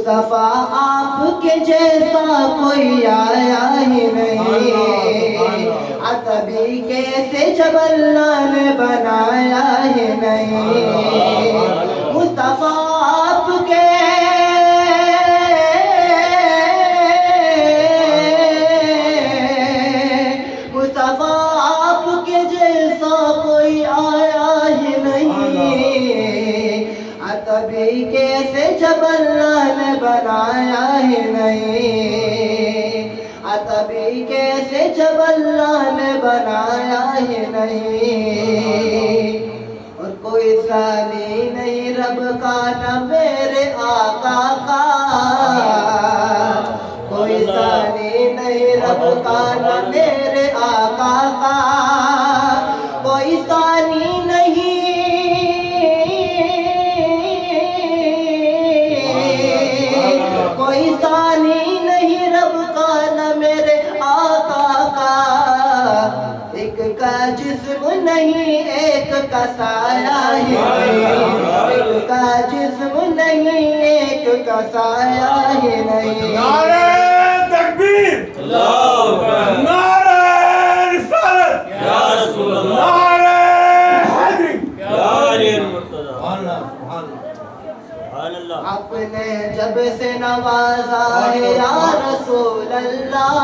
مصطفیٰ آپ کے جیسا کوئی آیا ہی نہیں، عتبی کیسے جب اللہ نے بنایا ہی نہیں، مصطفیٰ آپ کے عتبی کیسے جب اللہ نے بنایا ہی نہیں، عتبی کیسے جب اللہ نے بنایا ہی نہیں، اور کوئی ثانی نہیں رب کا نہ میرے آقا کا، کوئی ثانی نہیں رب کا نہ میرے آقا کا، کوئی ثانی نہیں، کوئی ثانی نہیں رب کا نہ میرے آقا کا، ایک کا جسم نہیں ایک کا سایہ ہی نہیں، ایک کا جسم نہیں ایک کا سایہ ہی نہیں، نعرہ تکبیر، اللہ اکبر، نعرہ رسالت، یا رسول اللہ، نعرہ حیدری، یا علی مرتضی، آپ نے جب سے نوازا ہے یا رسول اللہ،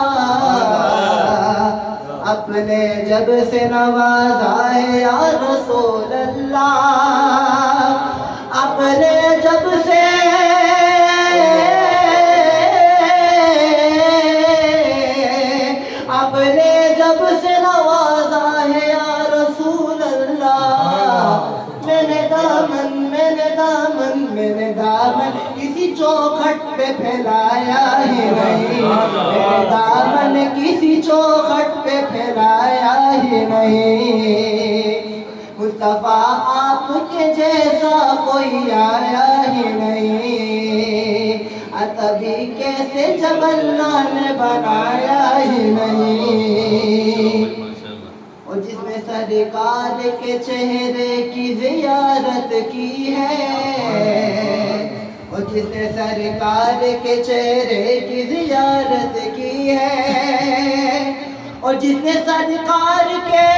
آپ نے جب سے نوازا ہے یا رسول اللہ، آپ نے جب سے آپ نے جب سے نوازا ہے یا رسول اللہ، میں نے دامن کسی چوکھٹ پہ پھیلایا ہی نہیں، میں نے دامن کسی چوکھٹ پہ پھیلایا ہی نہیں، مصطفیٰ آپ کے جیسا کوئی آیا ہی نہیں، عتبی کیسے جب اللہ نے بنایا ہی نہیں، اور جس نے سرکار کے چہرے کی زیارت کی ہے، اور جس نے سرکار کے چہرے کی زیارت کی ہے، اور جس نے سرکار کے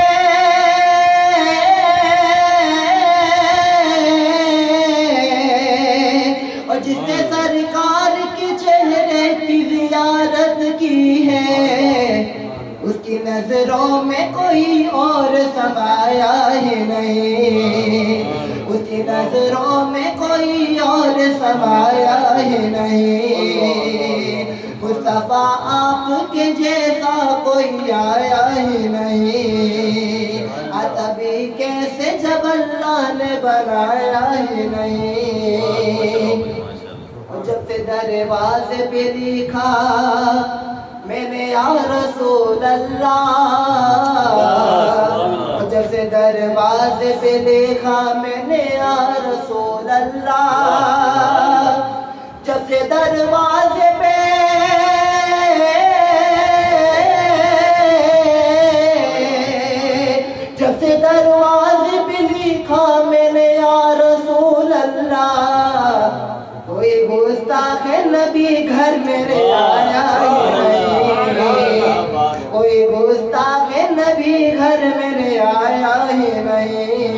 اور جس نے سرکار کے چہرے کی زیارت کی ہے، اس کی نظروں میں کوئی اور سمایا ہی نہیں، اس کی نظروں میں کوئی اور سمایا ہی نہیں، مصطفیٰ آپ کے جیسا کوئی آیا ہی نہیں، عتبی کیسے جب اللہ نے بنایا ہی نہیں، اور جب سے دروازے پہ لکھا میں نے یا رسول اللہ، جب سے دروازے پہ دیکھا میں نے یا رسول اللہ، جب سے دروازے پہ جب سے دروازے پہ لکھا میں نے یا رسول اللہ، کوئی گستاخ نبی گھر میرے آیا ہی نہیں، کوئی گستاخ نبی گھر میرے آیا ہی نہیں،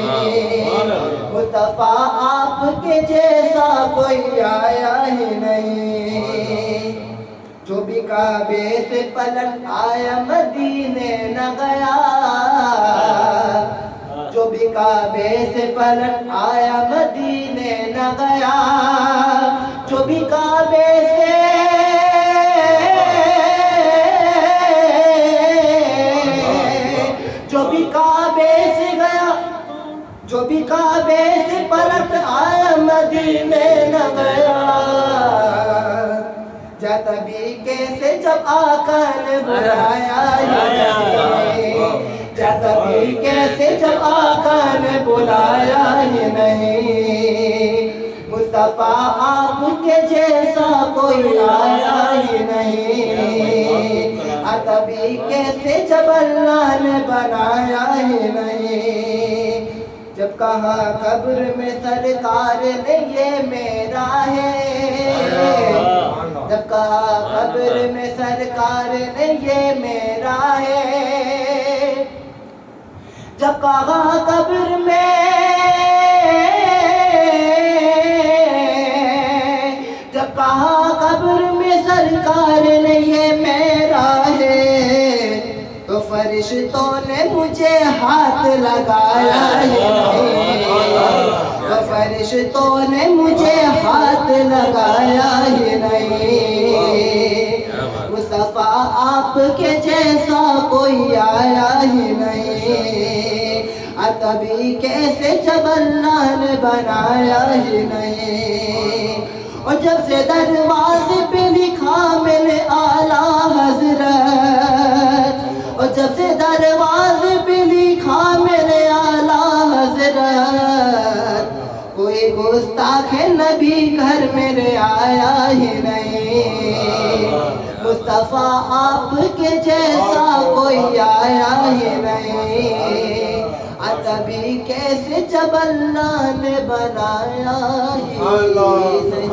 مصطفیٰ آپ کے جیسا کوئی آیا ہی نہیں، جو بھی کعبے سے پلٹ آیا مدینے نہ گیا، جو بھی کعبے سے پلٹ آیا مدینے نہ گیا، جو بھی کعبے سے گیا، جو بھی کعبے سے پلٹ آیا مدینے نہ گیا، عتبی کیسے جب آقا نے بلایا ہی نہیں، عتبی کیسے جب آقا نے بلایا ہی نہیں، مصطفیٰ آپ کے جیسا کوئی آیا ہی نہیں، عتبی کیسے جب اللہ نے بنایا ہی نہیں، جب کہا قبر میں سرکار نے یہ میرا ہے، جب کہا قبر میں سرکار نے یہ میرا ہے، جب کہا قبر میں، جب کہا قبر میں سرکار نے یہ میرا ہے، تو فرشتوں نے مجھے ہاتھ لگایا ہے، تو فرشتوں نے مجھے ہاتھ لگایا ہی نہیں، مصطفیٰ آپ کے جیسا کوئی آیا ہی نہیں، تبھی کیسے جب اللہ نے بنایا ہی نہیں، اور جب سے دروازے پہ لکھا میرے اعلیٰ حضرت، اور جب سے دروازے پہ لکھا میرے اعلیٰ حضرت، کوئی گستاخ نبی گھر میرے آیا ہی نہیں، مصطفیٰ آپ کے جیسا کوئی آیا ہی نہیں، تبھی کیسے جب اللہ نے بنایا ہی نہیں۔